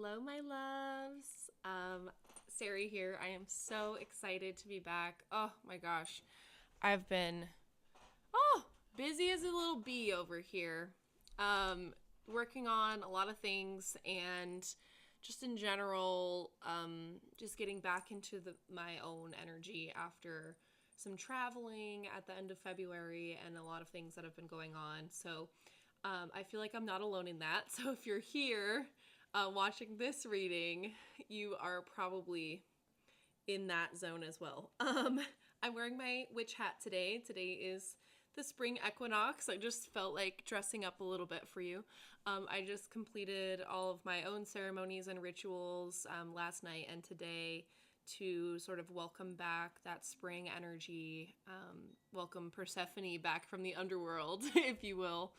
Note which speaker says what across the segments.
Speaker 1: Hello, my loves. Sari here. I am so excited to be back. Oh my gosh. I've been busy as a little bee over here. Working on a lot of things and just in general, just getting back into my own energy after some traveling at the end of February and a lot of things that have been going on. So I feel like I'm not alone in that. So if you're here watching this reading, you are probably in that zone as well. I'm wearing my witch hat today. Today is the spring equinox. I just felt like dressing up a little bit for you. I just completed all of my own ceremonies and rituals last night and today to sort of welcome back that spring energy, welcome Persephone back from the underworld, if you will.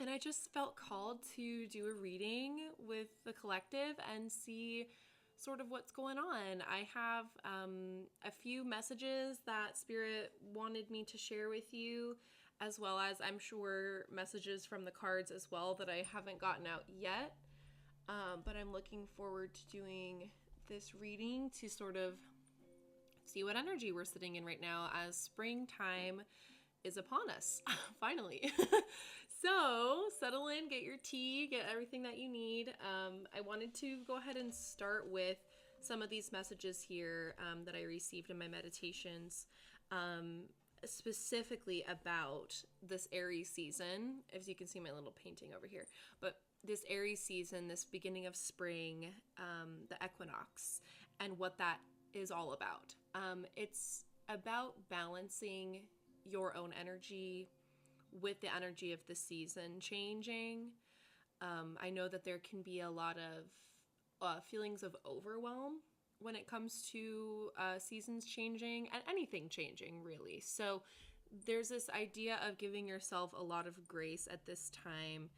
Speaker 1: And I just felt called to do a reading with the collective and see sort of what's going on. I have a few messages that Spirit wanted me to share with you, as well as I'm sure messages from the cards as well that I haven't gotten out yet. But I'm looking forward to doing this reading to sort of see what energy we're sitting in right now as springtime is upon us, finally. So settle in, get your tea, get everything that you need. I wanted to go ahead and start with some of these messages here that I received in my meditations, specifically about this Aries season. As you can see my little painting over here, but this Aries season, this beginning of spring, the equinox, and what that is all about. It's about balancing your own energy with the energy of the season changing. I know that there can be a lot of feelings of overwhelm when it comes to seasons changing and anything changing, really. So there's this idea of giving yourself a lot of grace at this time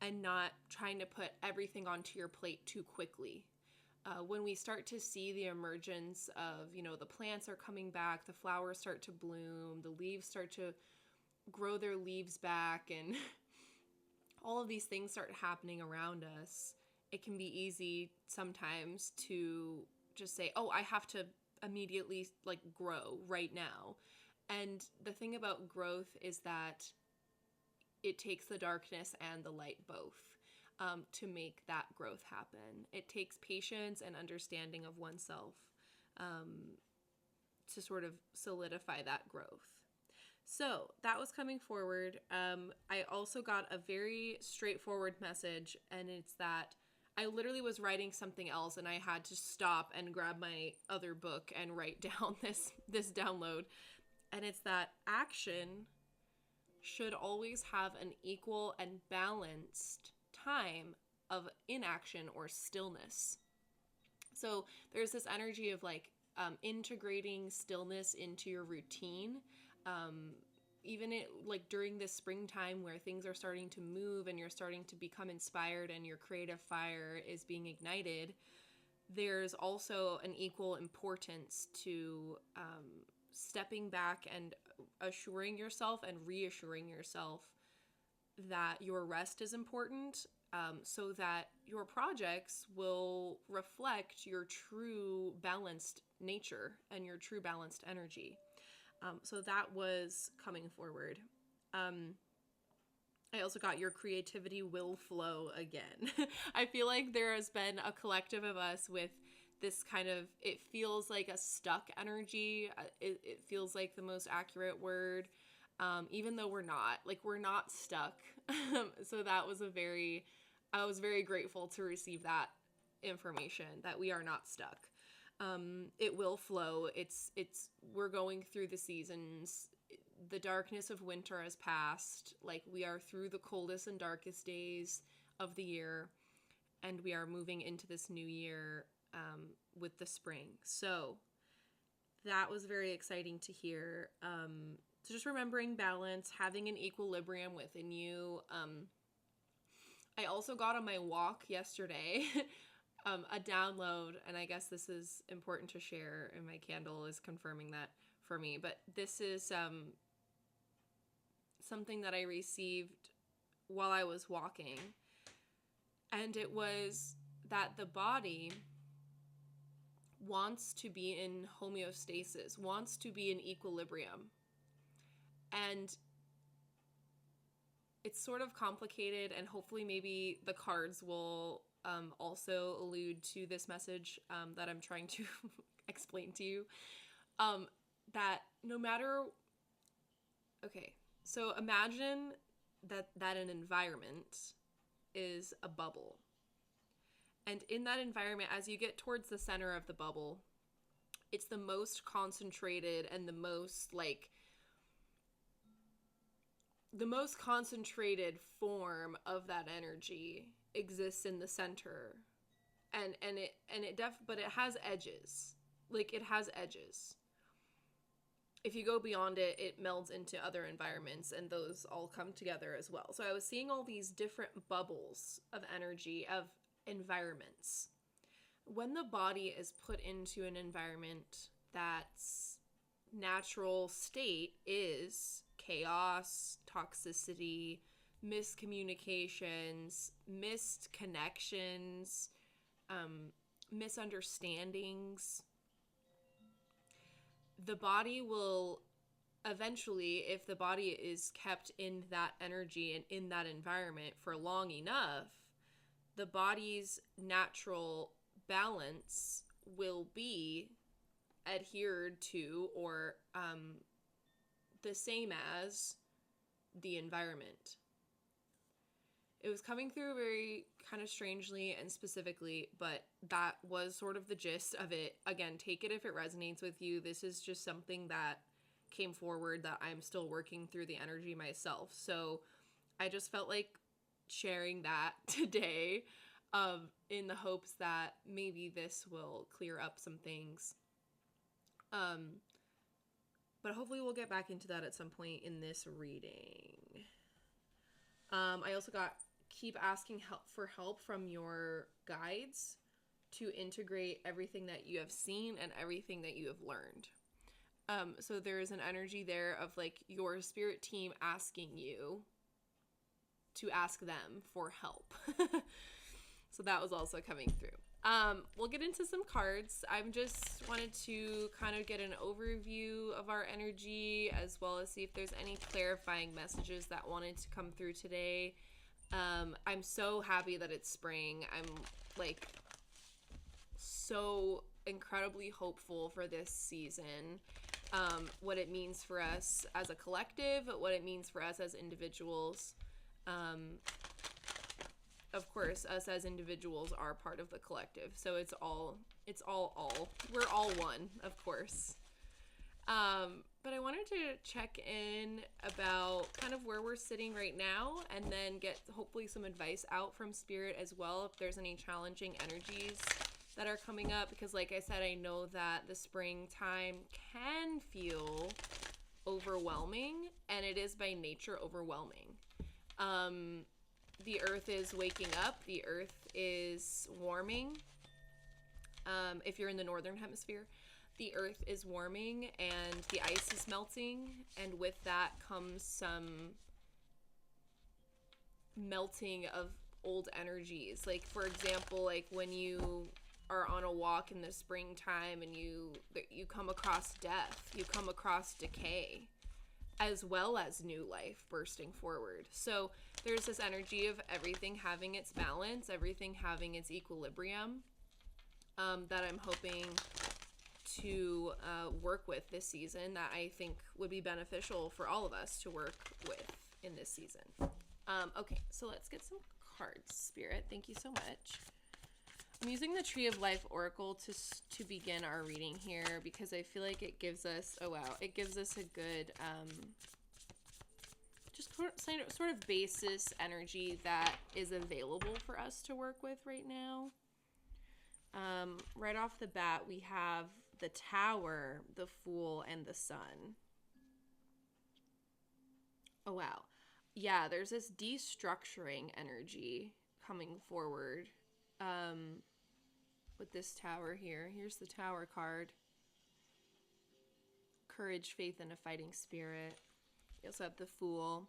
Speaker 1: and not trying to put everything onto your plate too quickly. When we start to see the emergence of, the plants are coming back, the flowers start to bloom, the leaves start to grow their leaves back, and all of these things start happening around us, it can be easy sometimes to just say, oh, I have to immediately grow right now. And the thing about growth is that it takes the darkness and the light both. To make that growth happen. It takes patience and understanding of oneself to sort of solidify that growth. So that was coming forward. I also got a very straightforward message, and it's that I literally was writing something else and I had to stop and grab my other book and write down this download. And it's that action should always have an equal and balanced time of inaction or stillness. So there's this energy of integrating stillness into your routine. Even during this springtime where things are starting to move and you're starting to become inspired and your creative fire is being ignited, there's also an equal importance to stepping back and assuring yourself and reassuring yourself that your rest is important, so that your projects will reflect your true balanced nature and your true balanced energy. So that was coming forward. I also got your creativity will flow again. I feel like there has been a collective of us with this kind of, it feels like a stuck energy. It feels like the most accurate word. Even though we're not stuck. So that was I was very grateful to receive that information that we are not stuck. It will flow. We're going through the seasons. The darkness of winter has passed. We are through the coldest and darkest days of the year, and we are moving into this new year with the spring. So that was very exciting to hear. So just remembering balance, having an equilibrium within you. I also got on my walk yesterday a download, and I guess this is important to share, and my candle is confirming that for me. But this is something that I received while I was walking. And it was that the body wants to be in homeostasis, wants to be in equilibrium. And it's sort of complicated, and hopefully maybe the cards will also allude to this message that I'm trying to explain to you. That no matter... Okay, so imagine that an environment is a bubble. And in that environment, as you get towards the center of the bubble, it's the most concentrated and the most concentrated form of that energy exists in the center. But it has edges. Like, it has edges. If you go beyond it, it melds into other environments, and those all come together as well. So I was seeing all these different bubbles of energy, of environments. When the body is put into an environment that's natural state is chaos, toxicity, miscommunications, missed connections, misunderstandings, the body will eventually, if the body is kept in that energy and in that environment for long enough, the body's natural balance will be adhered to, or the same as the environment. It was coming through very kind of strangely and specifically, but that was sort of the gist of it. Again, take it if it resonates with you. This is just something that came forward that I'm still working through the energy myself. So I just felt like sharing that today, in the hopes that maybe this will clear up some things. But hopefully we'll get back into that at some point in this reading. I also got keep asking for help from your guides to integrate everything that you have seen and everything that you have learned. So there is an energy there of like your spirit team asking you to ask them for help. So that was also coming through. We'll get into some cards. I've just wanted to kind of get an overview of our energy, as well as see if there's any clarifying messages that wanted to come through today. I'm so happy that it's spring. I'm like so incredibly hopeful for this season. What it means for us as a collective, what it means for us as individuals. Of course, us as individuals are part of the collective, so it's all, we're all one, of course. But I wanted to check in about kind of where we're sitting right now, and then get hopefully some advice out from spirit as well, if there's any challenging energies that are coming up, because like I said, I know that the springtime can feel overwhelming, and it is by nature overwhelming. The earth is waking up. The earth is warming. If you're in the northern hemisphere, the earth is warming and the ice is melting. And with that comes some melting of old energies. Like, for example, like when you are on a walk in the springtime and you come across death, you come across decay, as well as new life bursting forward. So there's this energy of everything having its balance, everything having its equilibrium, that I'm hoping to work with this season, that I think would be beneficial for all of us to work with in this season. Okay, so let's get some cards, Spirit. Thank you so much. I'm using the Tree of Life Oracle to begin our reading here, because I feel like it gives us, it gives us a good, just sort of basis energy that is available for us to work with right now. Right off the bat, we have the Tower, the Fool, and the Sun. Oh, wow. Yeah, there's this destructuring energy coming forward. With this Tower here. Here's the Tower card. Courage, faith, and a fighting spirit. You also have the Fool.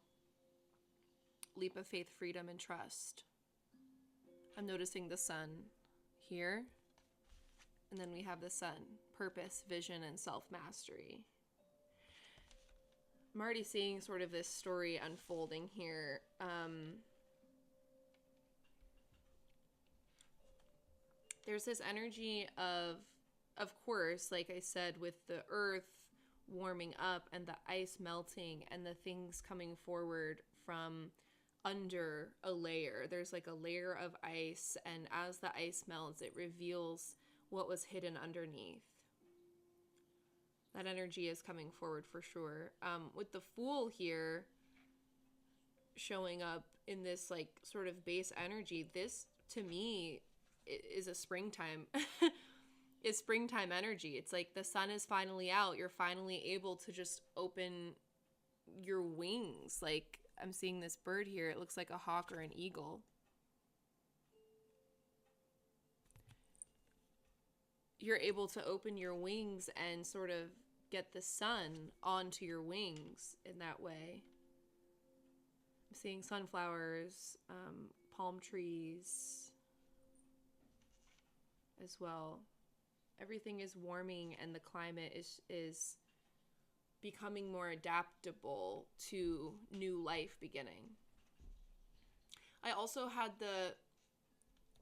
Speaker 1: Leap of faith, freedom, and trust. I'm noticing the sun here. And then we have the sun, purpose, vision, and self-mastery. I'm already seeing sort of this story unfolding here. There's this energy of course, like I said, with the earth warming up and the ice melting and the things coming forward from under a layer. There's like a layer of ice, and as the ice melts, it reveals what was hidden underneath. That energy is coming forward for sure. With the Fool here showing up in this like sort of base energy, this to me is a springtime. Is springtime energy. It's like the sun is finally out. You're finally able to just open your wings. Like I'm seeing this bird here. It looks like a hawk or an eagle. You're able to open your wings and sort of get the sun onto your wings in that way. I'm seeing sunflowers, palm trees as well. Everything is warming and the climate is becoming more adaptable to new life beginning. I also had the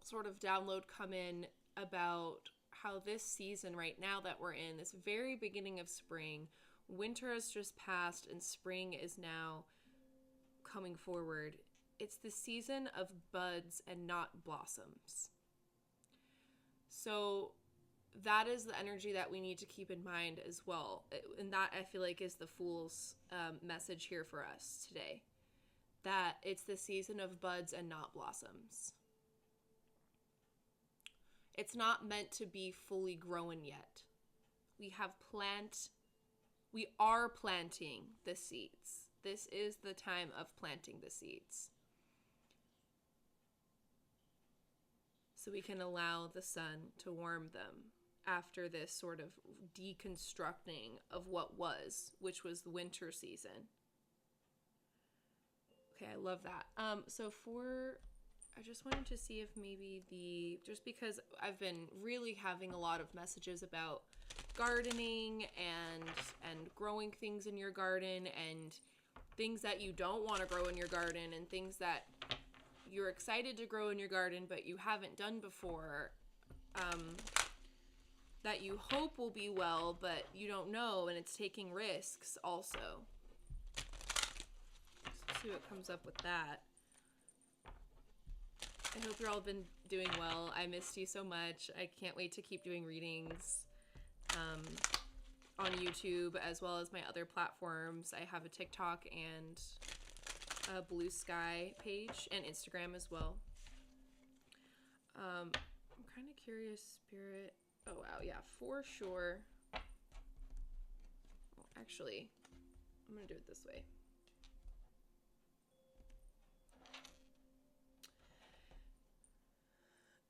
Speaker 1: sort of download come in about how this season right now that we're in, this very beginning of spring, winter has just passed and spring is now coming forward. It's the season of buds and not blossoms. So that is the energy that we need to keep in mind as well. And that, I feel like, is the Fool's message here for us today. That it's the season of buds and not blossoms. It's not meant to be fully grown yet. We are planting the seeds. This is the time of planting the seeds. So we can allow the sun to warm them after this sort of deconstructing of what was, which was the winter season. Okay, I love that. I just wanted to see if maybe just because I've been really having a lot of messages about gardening and growing things in your garden and things that you don't want to grow in your garden and things that you're excited to grow in your garden but you haven't done before, that you hope will be well, but you don't know, and it's taking risks also. Let's see what comes up with that. I hope you're all been doing well. I missed you so much. I can't wait to keep doing readings on YouTube as well as my other platforms. I have a TikTok and a Blue Sky page and Instagram as well. I'm kind of curious, Spirit. Oh, wow. Yeah, for sure. Well, actually, I'm going to do it this way.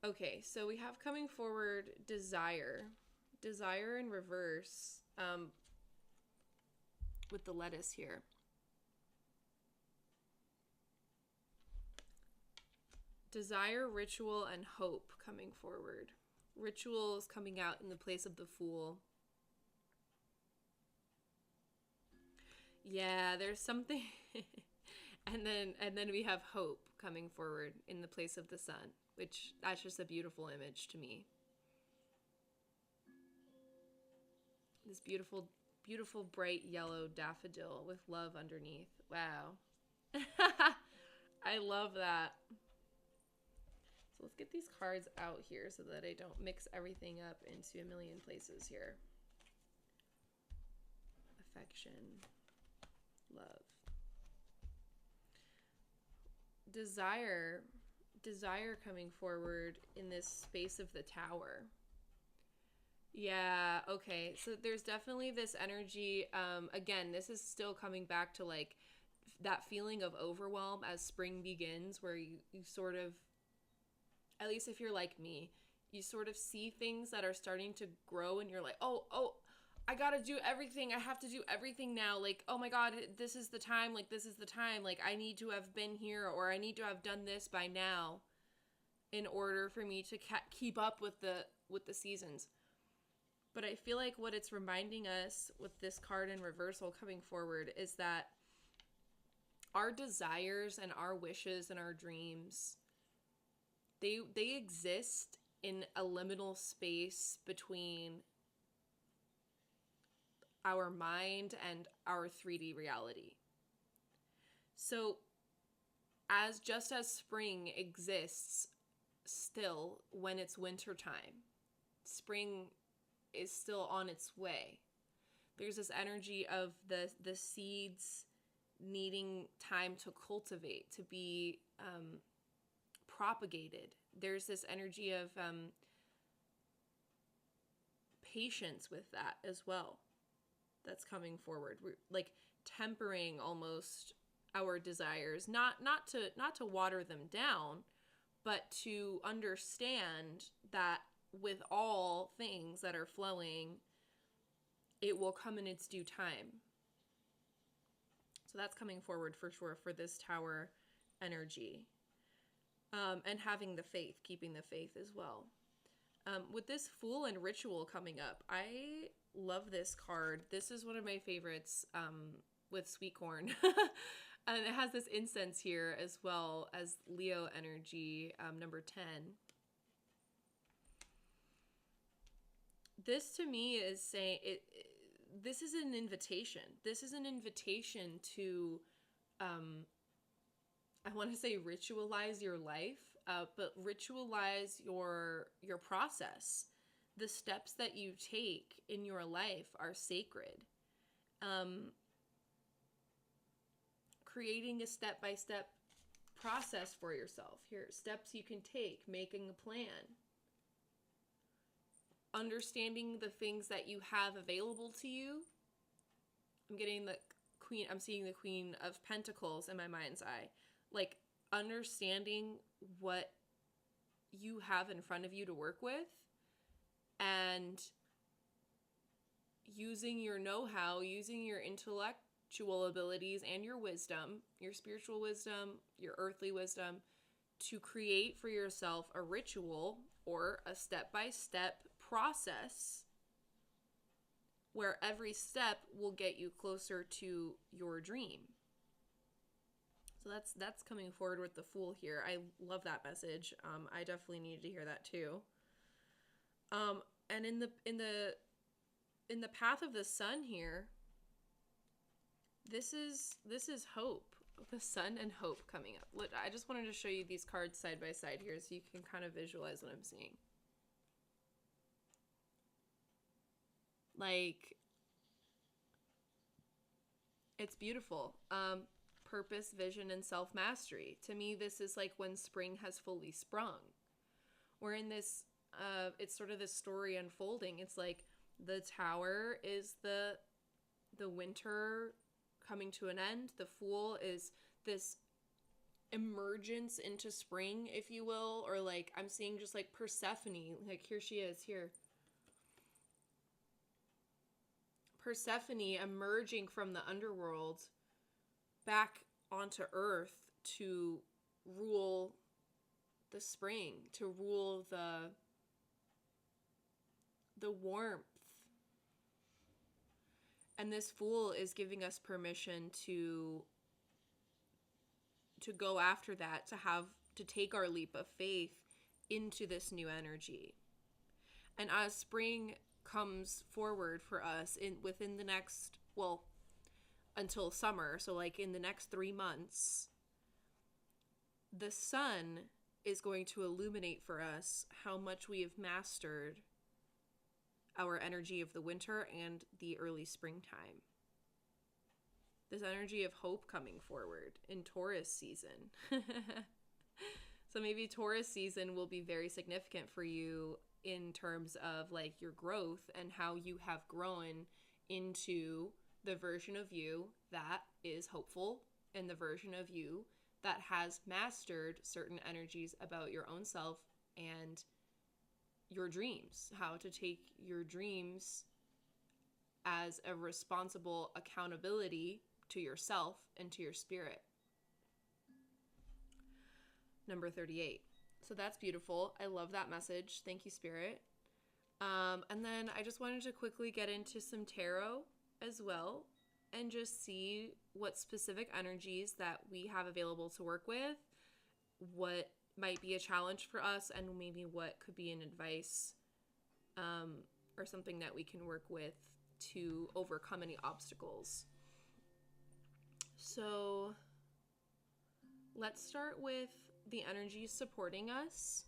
Speaker 1: Okay, so we have coming forward desire. Desire in reverse with the lettuce here. Desire, ritual, and hope coming forward. Ritual is coming out in the place of the Fool. Yeah, there's something. and then we have hope coming forward in the place of the sun, which that's just a beautiful image to me. This beautiful, beautiful bright yellow daffodil with love underneath. Wow. I love that. So let's get these cards out here so that I don't mix everything up into a million places here. Affection. Love. Desire. Desire coming forward in this space of the Tower. Yeah, okay. So there's definitely this energy. Again, this is still coming back to like that feeling of overwhelm as spring begins, where you sort of, at least if you're like me, you sort of see things that are starting to grow and you're like, oh, I gotta do everything. I have to do everything now. Like, oh my God, this is the time. Like, this is the time. Like, I need to have been here, or I need to have done this by now. in order for me to keep up with the seasons. But I feel like what it's reminding us with this card in reversal coming forward is that our desires and our wishes and our dreams, they exist in a liminal space between our mind and our 3D reality. So just as spring exists still when it's winter time, spring is still on its way. There's this energy of the seeds needing time to cultivate, to be propagated. There's this energy of patience with that as well that's coming forward. We're like tempering almost our desires, not to water them down, but to understand that with all things that are flowing, it will come in its due time. So that's coming forward for sure for this Tower energy. And having the faith, keeping the faith as well. With this Fool and Ritual coming up, I love this card. This is one of my favorites with sweet corn. And it has this incense here as well as Leo energy, number 10. This to me is saying this is an invitation. This is an invitation to, I want to say ritualize your life, but ritualize your process. The steps that you take in your life are sacred. Creating a step-by-step process for yourself. Here, steps you can take, making a plan. Understanding the things that you have available to you. I'm seeing the Queen of Pentacles in my mind's eye. Like, understanding what you have in front of you to work with and using your know-how, using your intellectual abilities and your wisdom, your spiritual wisdom, your earthly wisdom, to create for yourself a ritual or a step-by-step process where every step will get you closer to your dream. So that's coming forward with the Fool here. I love that message. I definitely needed to hear that too. And in the path of the Sun here, this is hope. The Sun and hope coming up. Look, I just wanted to show you these cards side by side here so you can kind of visualize what I'm seeing. Like, it's beautiful. Purpose, vision, and self-mastery. To me, this is like when spring has fully sprung. We're in this, it's sort of this story unfolding. It's like the Tower is the winter coming to an end. The Fool is this emergence into spring, if you will, or like I'm seeing just like Persephone, like here she is here. Persephone emerging from the underworld back onto Earth to rule the spring, to rule the warmth. And this Fool is giving us permission to go after that, to take our leap of faith into this new energy. And as spring comes forward for us within the next, well, until summer, so like in the next 3 months, the Sun is going to illuminate for us how much we have mastered our energy of the winter and the early springtime. This energy of hope coming forward in Taurus season. So maybe Taurus season will be very significant for you in terms of like your growth and how you have grown into the version of you that is hopeful and the version of you that has mastered certain energies about your own self and your dreams, how to take your dreams as a responsible accountability to yourself and to your spirit. Number 38. So that's beautiful. I love that message. Thank you, Spirit. And then I just wanted to quickly get into some tarot as well and just see what specific energies that we have available to work with, what might be a challenge for us, and maybe what could be an advice or something that we can work with to overcome any obstacles. So let's start with the energies supporting us.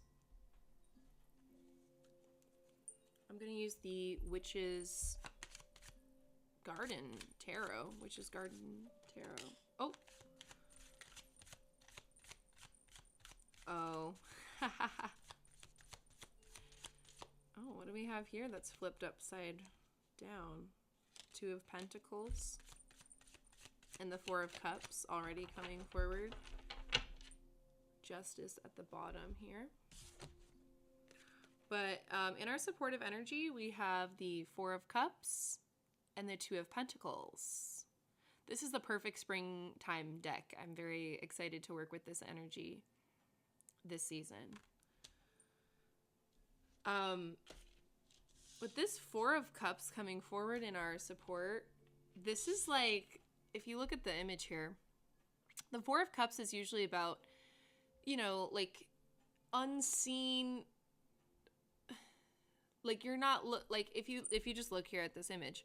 Speaker 1: I'm going to use the Witch's Garden Tarot. Witch's Garden Tarot. Oh. Oh. Oh, what do we have here that's flipped upside down? Two of Pentacles. And the Four of Cups already coming forward. Justice at the bottom here. But in our supportive energy, we have the Four of Cups and the Two of Pentacles. This is the perfect springtime deck. I'm very excited to work with this energy this season. With this Four of Cups coming forward in our support, this is like, if you look at the image here, the Four of Cups is usually about, you know, like unseen, like you're not, like if you just look here at this image,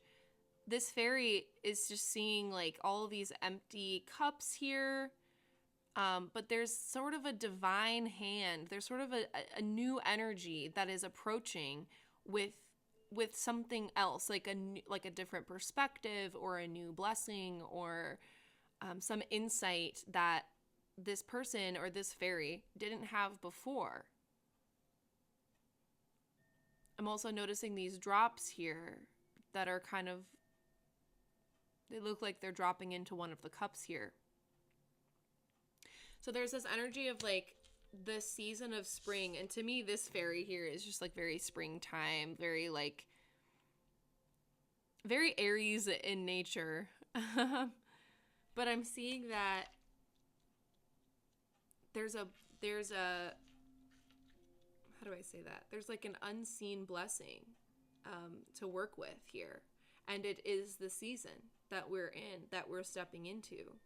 Speaker 1: this fairy is just seeing like all these empty cups here. But there's sort of a divine hand. There's sort of a new energy that is approaching with something else, like a different perspective or a new blessing or some insight that this person or this fairy didn't have before. I'm also noticing these drops here that are kind of, they look like they're dropping into one of the cups here. So there's this energy of like the season of spring. And to me, this fairy here is just like very springtime, very like, very Aries in nature. But I'm seeing that there's a, how do I say that? There's like an unseen blessing to work with here. And it is the season that we're in, that we're stepping into.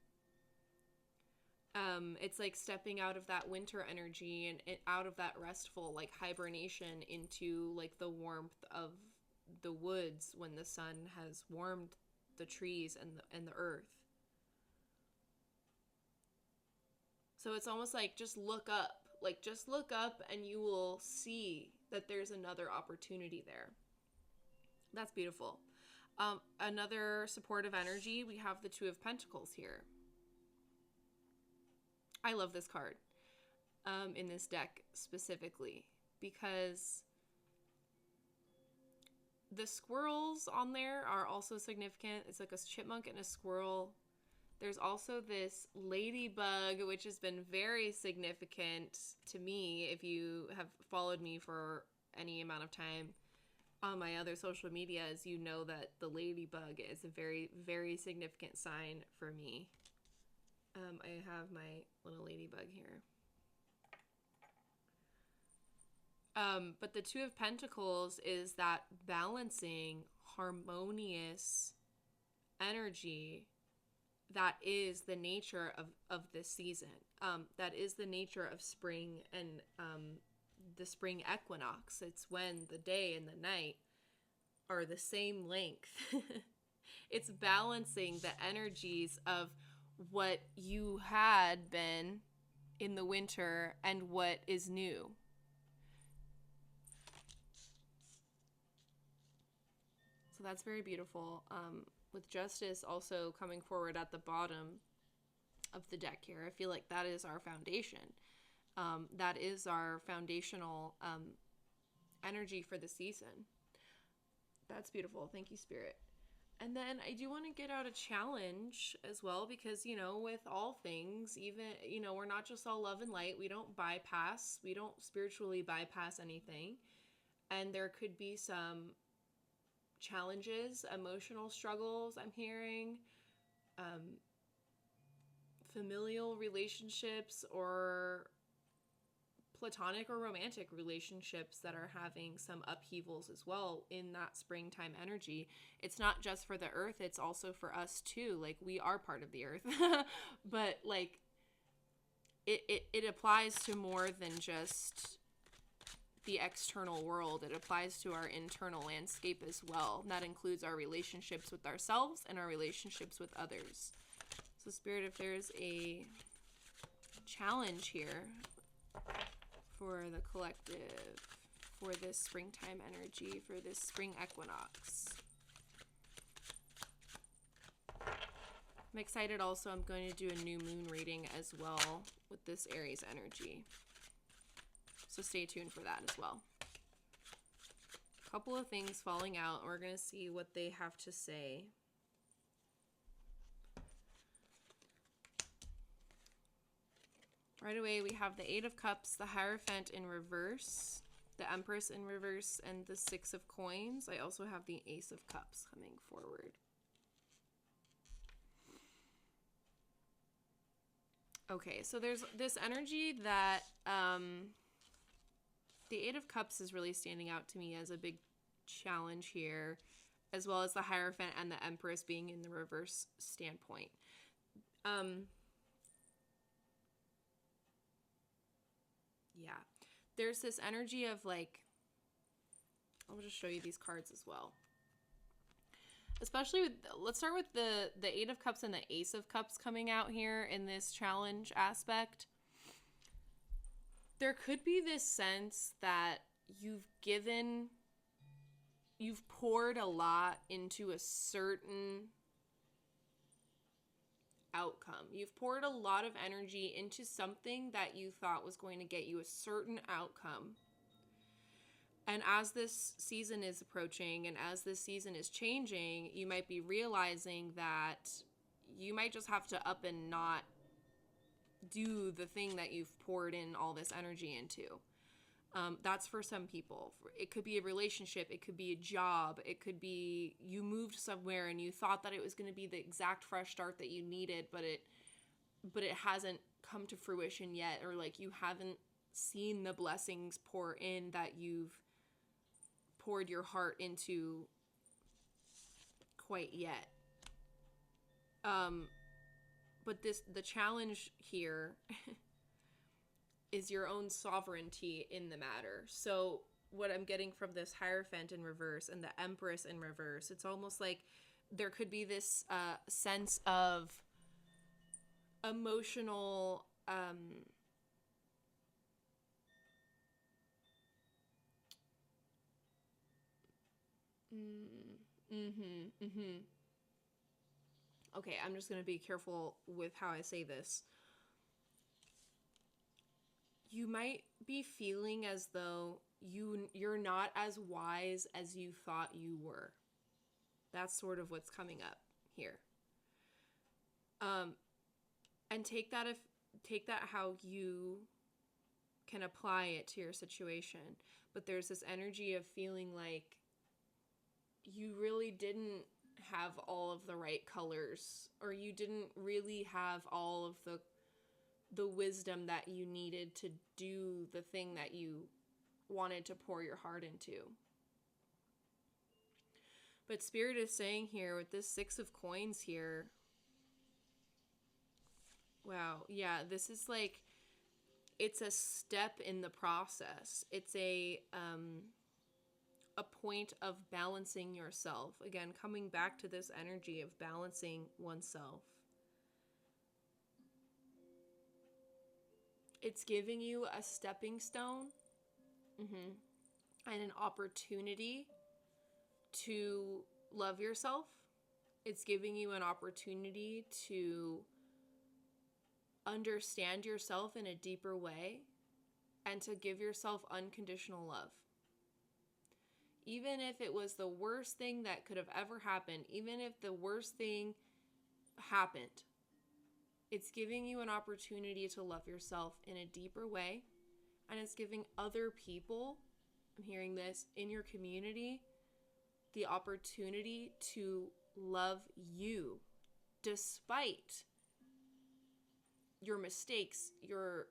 Speaker 1: It's like stepping out of that winter energy and out of that restful like hibernation into like the warmth of the woods when the sun has warmed the trees and the earth. So it's almost like just look up and you will see that there's another opportunity there. That's beautiful. Another supportive energy, we have the Two of Pentacles here. I love this card in this deck specifically because the squirrels on there are also significant. It's like a chipmunk and a squirrel. There's also this ladybug, which has been very significant to me. If you have followed me for any amount of time on my other social medias, you know that the ladybug is a very, very significant sign for me. I have my little ladybug here. But the Two of Pentacles is that balancing, harmonious energy that is the nature of this season. That is the nature of spring and the spring equinox. It's when the day and the night are the same length. It's balancing the energies of what you had been in the winter and what is new. So that's very beautiful. With Justice also coming forward at the bottom of the deck here, I feel like that is our foundation. That is our foundational energy for the season. That's beautiful. Thank you, Spirit. And then I do want to get out a challenge as well, because, you know, with all things, even, you know, we're not just all love and light. We don't spiritually bypass anything. And there could be some challenges, emotional struggles I'm hearing, familial relationships or platonic or romantic relationships that are having some upheavals as well in that springtime energy. It's not just for the earth, it's also for us too. Like, we are part of the earth. But like it applies to more than just the external world. It applies to our internal landscape as well. And that includes our relationships with ourselves and our relationships with others. So Spirit, if there's a challenge here for the collective, for this springtime energy, for this spring equinox. I'm excited also, I'm going to do a new moon reading as well with this Aries energy. So stay tuned for that as well. A couple of things falling out. We're going to see what they have to say. Right away, we have the Eight of Cups, the Hierophant in reverse, the Empress in reverse, and the Six of Coins. I also have the Ace of Cups coming forward. Okay, so there's this energy that the Eight of Cups is really standing out to me as a big challenge here, as well as the Hierophant and the Empress being in the reverse standpoint. Yeah, there's this energy of like, I'll just show you these cards as well. Especially with, let's start with the Eight of Cups and the Ace of Cups coming out here in this challenge aspect. There could be this sense that you've poured a lot into a certain outcome. You've poured a lot of energy into something that you thought was going to get you a certain outcome. And as this season is approaching and as this season is changing, you might be realizing that you might just have to up and not do the thing that you've poured in all this energy into. That's for some people. It could be a relationship. It could be a job. It could be you moved somewhere and you thought that it was going to be the exact fresh start that you needed, but it hasn't come to fruition yet, or like you haven't seen the blessings pour in that you've poured your heart into quite yet. But the challenge here is your own sovereignty in the matter. So what I'm getting from this Hierophant in reverse and the Empress in reverse, it's almost like there could be this sense of emotional Okay, I'm just going to be careful with how I say this. You might be feeling as though you're not as wise as you thought you were. That's sort of what's coming up here. And take that how you can apply it to your situation. But there's this energy of feeling like you really didn't have all of the right colors, or you didn't really have all of the wisdom that you needed to do the thing that you wanted to pour your heart into. But Spirit is saying here with this Six of Coins here, wow, yeah, this is like, it's a step in the process. It's a point of balancing yourself. Again, coming back to this energy of balancing oneself. It's giving you a stepping stone and an opportunity to love yourself. It's giving you an opportunity to understand yourself in a deeper way and to give yourself unconditional love. Even if it was the worst thing that could have ever happened, even if the worst thing happened, it's giving you an opportunity to love yourself in a deeper way. And it's giving other people, I'm hearing this, in your community, the opportunity to love you despite your mistakes, your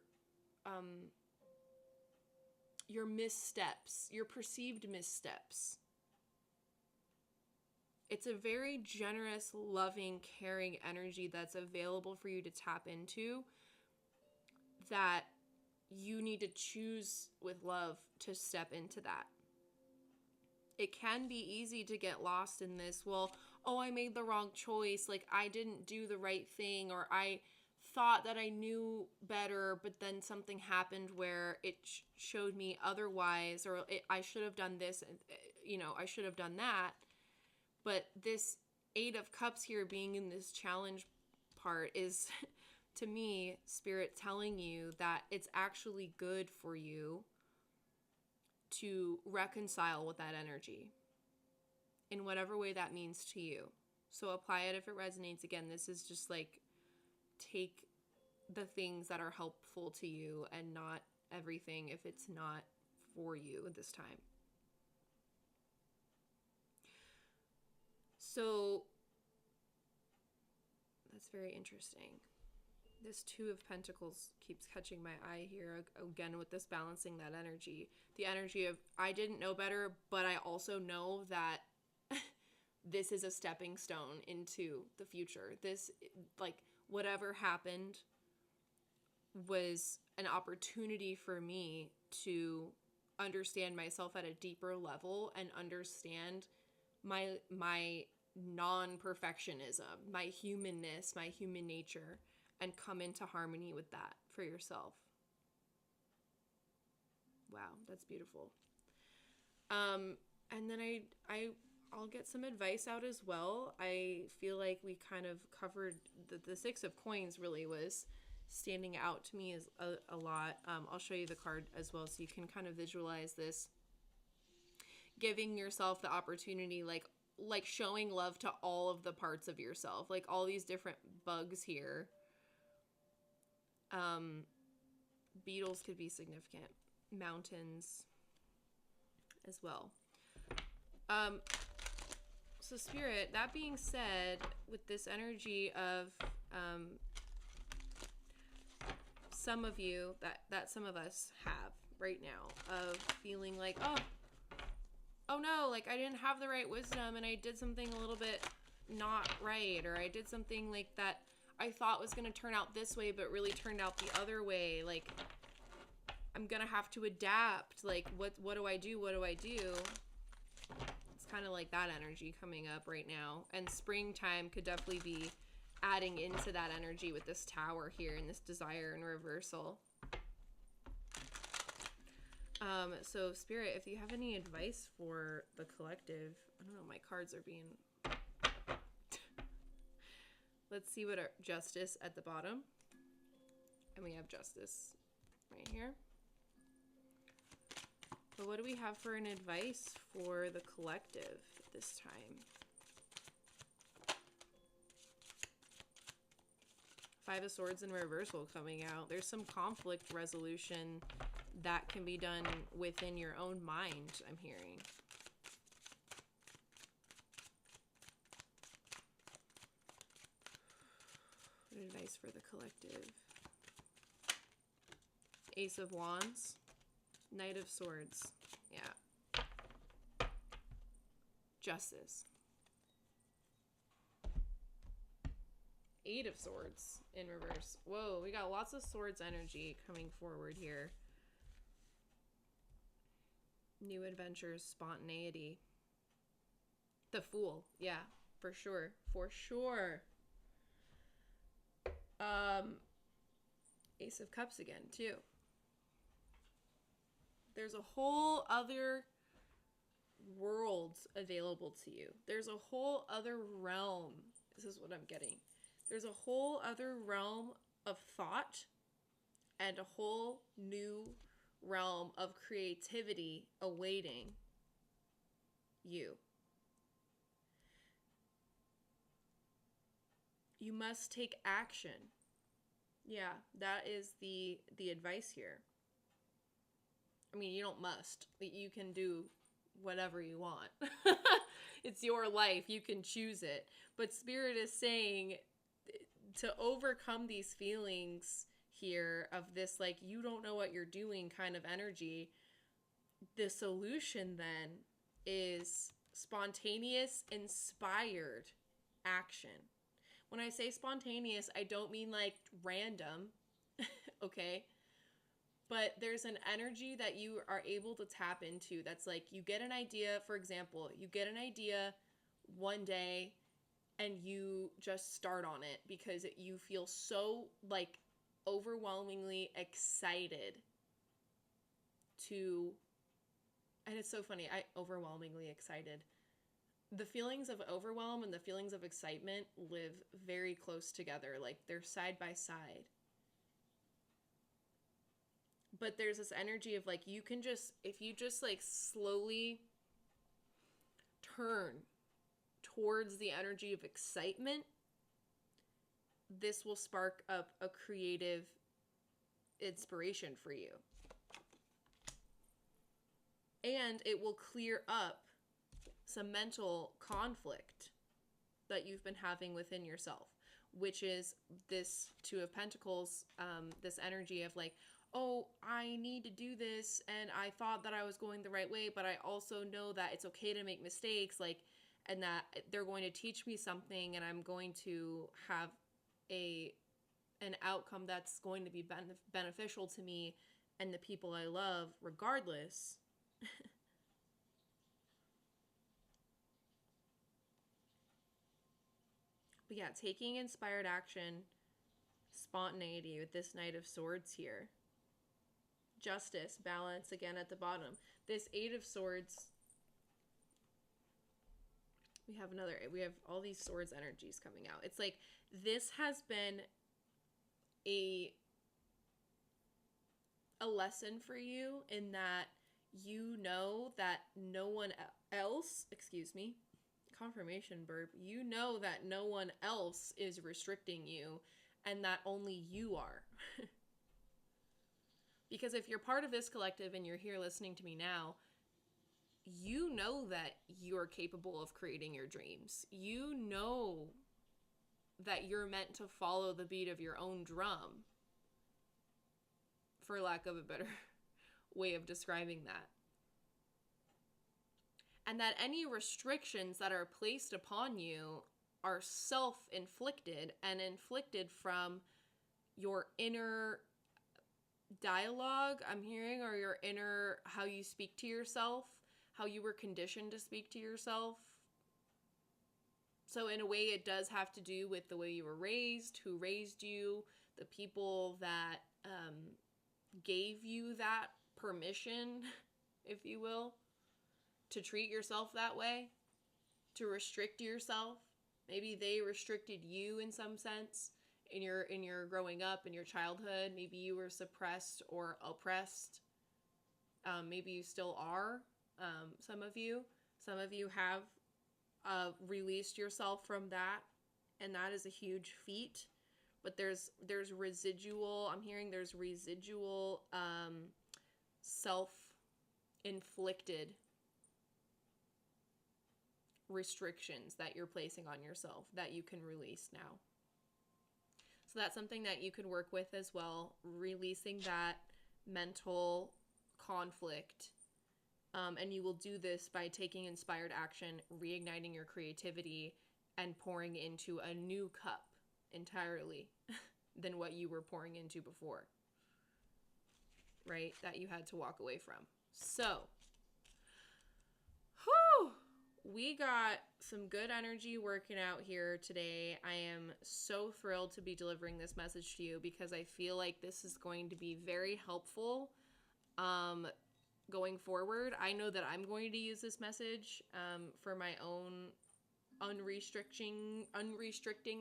Speaker 1: your missteps, your perceived missteps. It's a very generous, loving, caring energy that's available for you to tap into, that you need to choose with love to step into that. It can be easy to get lost in this, well, oh, I made the wrong choice, like I didn't do the right thing, or I thought that I knew better, but then something happened where it showed me otherwise, or I should have done this, I should have done that. But this 8 of Cups here being in this challenge part is, to me, Spirit telling you that it's actually good for you to reconcile with that energy in whatever way that means to you. So apply it if it resonates. Again, this is just like, take the things that are helpful to you and not everything if it's not for you at this time. So that's very interesting. This 2 of Pentacles keeps catching my eye here, again, with this balancing that energy. The energy of, I didn't know better, but I also know that this is a stepping stone into the future. This, like, whatever happened was an opportunity for me to understand myself at a deeper level and understand my non-perfectionism, my humanness, my human nature, and come into harmony with that for yourself. Wow, that's beautiful. And then I'll get some advice out as well. I feel like we kind of covered the 6 of Coins really was standing out to me as a lot. I'll show you the card as well so you can kind of visualize this. Giving yourself the opportunity, like showing love to all of the parts of yourself, like all these different bugs here. Beetles could be significant. Mountains as well. So Spirit, that being said, with this energy of some of you, that some of us have right now, of feeling like, oh no, like I didn't have the right wisdom and I did something a little bit not right, or I did something like that I thought was going to turn out this way but really turned out the other way. Like, I'm going to have to adapt. Like, what do I do? What do I do? It's kind of like that energy coming up right now. And springtime could definitely be adding into that energy with this Tower here and this Desire and reversal. So Spirit, if you have any advice for the collective, I don't know, my cards are being... Let's see what our Justice at the bottom. And we have Justice right here. But what do we have for an advice for the collective this time? 5 of Swords in reversal coming out. There's some conflict resolution that can be done within your own mind, I'm hearing. What advice for the collective? Ace of Wands. Knight of Swords. Yeah. Justice. 8 of Swords in reverse. Whoa, we got lots of swords energy coming forward here. New adventures, spontaneity. The Fool. Yeah, for sure. For sure. Ace of Cups again, too. There's a whole other world available to you. There's a whole other realm. This is what I'm getting. There's a whole other realm of thought and a whole new realm of creativity awaiting you. You must take action. Yeah, that is the advice here. I mean, you don't must. You can do whatever you want. It's your life. You can choose it. But Spirit is saying to overcome these feelings here of this, like, you don't know what you're doing kind of energy. the solution then is spontaneous, inspired action. When I say spontaneous, I don't mean like random, okay? But there's an energy that you are able to tap into that's like you get an idea, for example, you get an idea one day and you just start on it because you feel so like overwhelmingly excited to, and it's so funny, overwhelmingly excited. The feelings of overwhelm and the feelings of excitement live very close together, like they're side by side. But there's this energy of like you can just, if you just like slowly turn towards the energy of excitement, this will spark up a creative inspiration for you. And it will clear up some mental conflict that you've been having within yourself, which is this Two of Pentacles, this energy of like, oh, I need to do this, and I thought that I was going the right way, but I also know that it's okay to make mistakes, like, and that they're going to teach me something, and I'm going to have an outcome that's going to be beneficial to me and the people I love, regardless. But yeah, taking inspired action, spontaneity with this Knight of Swords here. Justice, balance again at the bottom. This Eight of Swords, we have all these swords energies coming out. It's like this has been a lesson for you in that you know that no one else, confirmation burp, you know that no one else is restricting you and that only you are. Because if you're part of this collective and you're here listening to me now, you know that you're capable of creating your dreams. You know that you're meant to follow the beat of your own drum, for lack of a better way of describing that. And that any restrictions that are placed upon you are self-inflicted and inflicted from your inner dialogue, I'm hearing, or your inner, how you speak to yourself, how you were conditioned to speak to yourself. So in a way, it does have to do with the way you were raised, who raised you, the people that gave you that permission, if you will, to treat yourself that way, to restrict yourself. Maybe they restricted you in some sense in your growing up, in your childhood. Maybe you were suppressed or oppressed. Maybe you still are. Some of you have released yourself from that, and that is a huge feat. But there's residual, I'm hearing there's residual self-inflicted restrictions that you're placing on yourself that you can release now. So that's something that you can work with as well, releasing that mental conflict. And you will do this by taking inspired action, reigniting your creativity, and pouring into a new cup entirely than what you were pouring into before, right? That you had to walk away from. So, whew, we got some good energy working out here today. I am so thrilled to be delivering this message to you because I feel like this is going to be very helpful going forward. I know that I'm going to use this message for my own unrestricting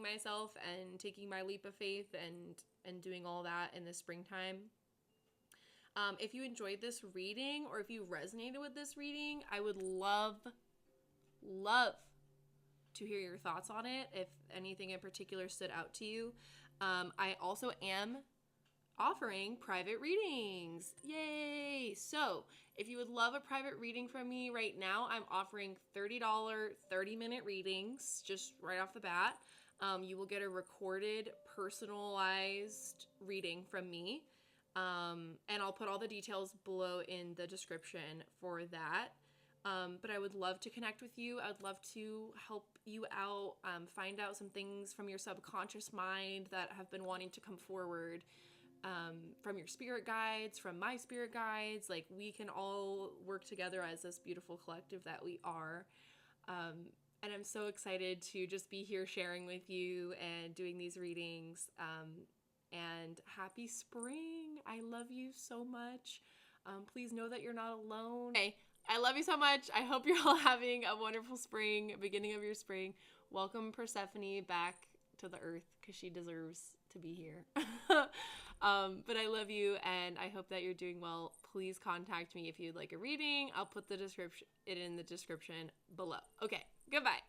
Speaker 1: myself and taking my leap of faith and doing all that in the springtime. If you enjoyed this reading or if you resonated with this reading, I would love to hear your thoughts on it, if anything in particular stood out to you. I also am offering private readings. Yay! So, if you would love a private reading from me right now, I'm offering $30 30-minute readings just right off the bat. You will get a recorded, personalized reading from me. And I'll put all the details below in the description for that. But I would love to connect with you. I would love to help you out, find out some things from your subconscious mind that have been wanting to come forward, from your spirit guides, from my spirit guides. Like, we can all work together as this beautiful collective that we are. And I'm so excited to just be here sharing with you and doing these readings. And happy spring. I love you so much. Please know that you're not alone. Okay, I love you so much. I hope you're all having a wonderful spring, beginning of your spring. Welcome Persephone back to the earth because she deserves to be here. But I love you and I hope that you're doing well. Please contact me if you'd like a reading. I'll put it in the description below. Okay, goodbye.